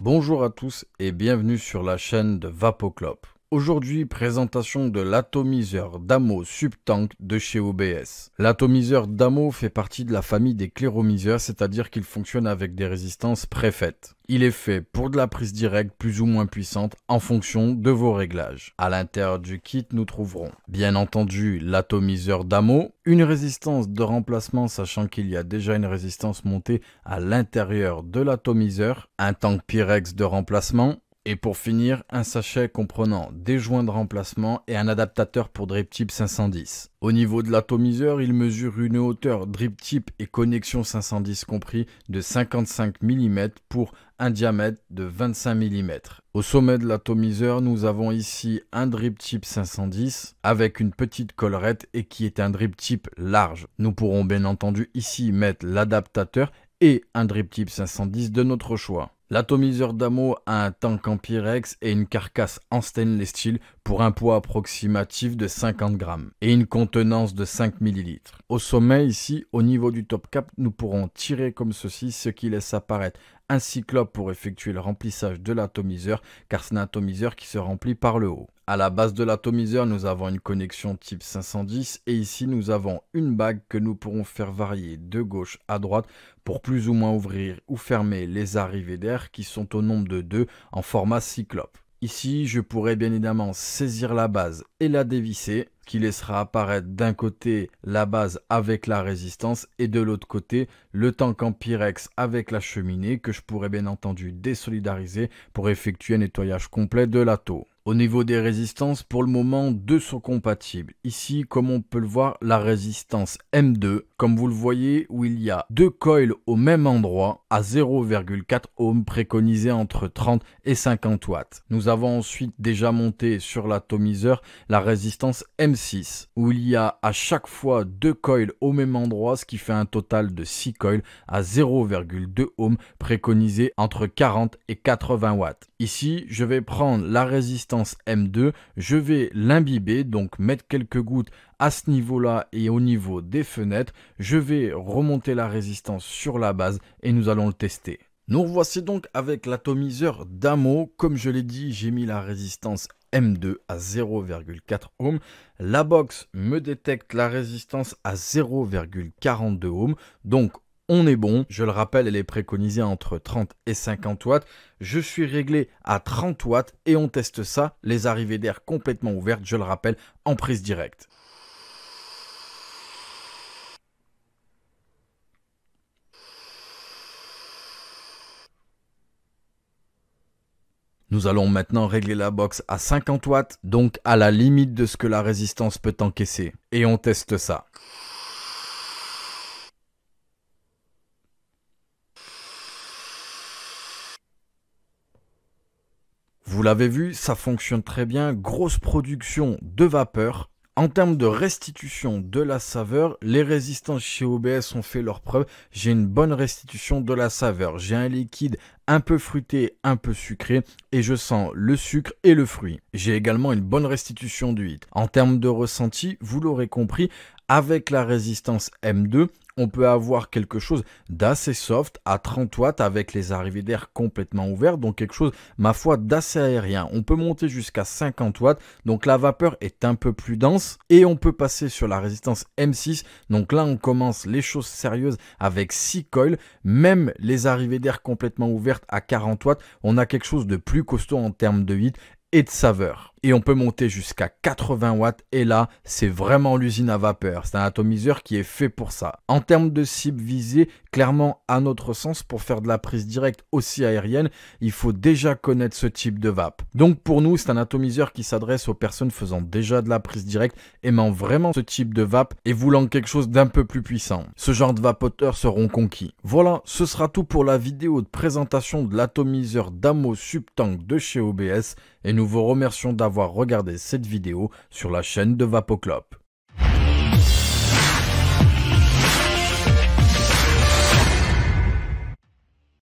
Bonjour à tous et bienvenue sur la chaîne de Vapoclop. Aujourd'hui, présentation de l'atomiseur Damo Subtank de chez OBS. L'atomiseur Damo fait partie de la famille des cléromiseurs, c'est-à-dire qu'il fonctionne avec des résistances préfaites. Il est fait pour de la prise directe plus ou moins puissante en fonction de vos réglages. À l'intérieur du kit, nous trouverons bien entendu l'atomiseur Damo, une résistance de remplacement sachant qu'il y a déjà une résistance montée à l'intérieur de l'atomiseur, un tank Pyrex de remplacement, et pour finir, un sachet comprenant des joints de remplacement et un adaptateur pour drip tip 510. Au niveau de l'atomiseur, il mesure une hauteur drip tip et connexion 510 compris de 55 mm pour un diamètre de 25 mm. Au sommet de l'atomiseur, nous avons ici un drip tip 510 avec une petite collerette et qui est un drip tip large. Nous pourrons bien entendu ici mettre l'adaptateur et un drip tip 510 de notre choix. L'atomiseur Damo a un tank en Pyrex et une carcasse en stainless steel pour un poids approximatif de 50 grammes et une contenance de 5 ml. Au sommet ici, au niveau du top cap, nous pourrons tirer comme ceci, ce qui laisse apparaître un cyclope pour effectuer le remplissage de l'atomiseur car c'est un atomiseur qui se remplit par le haut. À la base de l'atomiseur, nous avons une connexion type 510 et ici nous avons une bague que nous pourrons faire varier de gauche à droite pour plus ou moins ouvrir ou fermer les arrivées d'air qui sont au nombre de 2 en format cyclope. Ici, je pourrais bien évidemment saisir la base et la dévisser, ce qui laissera apparaître d'un côté la base avec la résistance et de l'autre côté le tank en Pyrex avec la cheminée que je pourrais bien entendu désolidariser pour effectuer un nettoyage complet de l'ato. Au niveau des résistances, pour le moment, deux sont compatibles. Ici, comme on peut le voir, la résistance M2, comme vous le voyez, où il y a deux coils au même endroit à 0,4 ohms préconisés entre 30 et 50 watts. Nous avons ensuite déjà monté sur l'atomiseur la résistance M6, où il y a à chaque fois deux coils au même endroit, ce qui fait un total de 6 coils à 0,2 ohms préconisés entre 40 et 80 watts. Ici, je vais prendre la résistance M2, je vais l'imbiber, donc mettre quelques gouttes à ce niveau-là et au niveau des fenêtres. Je vais remonter la résistance sur la base et nous allons le tester. Nous revoici donc avec l'atomiseur Damo. Comme je l'ai dit, j'ai mis la résistance M2 à 0,4 ohms. La box me détecte la résistance à 0,42 ohms. Donc on est bon, je le rappelle, elle est préconisée entre 30 et 50 watts. Je suis réglé à 30 watts et on teste ça, les arrivées d'air complètement ouvertes, je le rappelle, en prise directe. Nous allons maintenant régler la box à 50 watts, donc à la limite de ce que la résistance peut encaisser. Et on teste ça. Vous l'avez vu, ça fonctionne très bien, grosse production de vapeur. En termes de restitution de la saveur, les résistances chez OBS ont fait leur preuve. J'ai une bonne restitution de la saveur. J'ai un liquide un peu fruité, un peu sucré et je sens le sucre et le fruit. J'ai également une bonne restitution d'huile. En termes de ressenti, vous l'aurez compris, avec la résistance M2, on peut avoir quelque chose d'assez soft à 30 watts avec les arrivées d'air complètement ouvertes, donc quelque chose, ma foi, d'assez aérien. On peut monter jusqu'à 50 watts, donc la vapeur est un peu plus dense et on peut passer sur la résistance M6. Donc là, on commence les choses sérieuses avec 6 coils, même les arrivées d'air complètement ouvertes à 40 watts, on a quelque chose de plus costaud en termes de heat et de saveur. Et on peut monter jusqu'à 80 watts et là, c'est vraiment l'usine à vapeur. C'est un atomiseur qui est fait pour ça. En termes de cible visée, clairement, à notre sens, pour faire de la prise directe aussi aérienne, il faut déjà connaître ce type de vape. Donc pour nous, c'est un atomiseur qui s'adresse aux personnes faisant déjà de la prise directe, aimant vraiment ce type de vape et voulant quelque chose d'un peu plus puissant. Ce genre de vapoteurs seront conquis. Voilà, ce sera tout pour la vidéo de présentation de l'atomiseur Damo Subtank de chez OBS et nous vous remercions d'avoir regardé cette vidéo sur la chaîne de Vapoclop.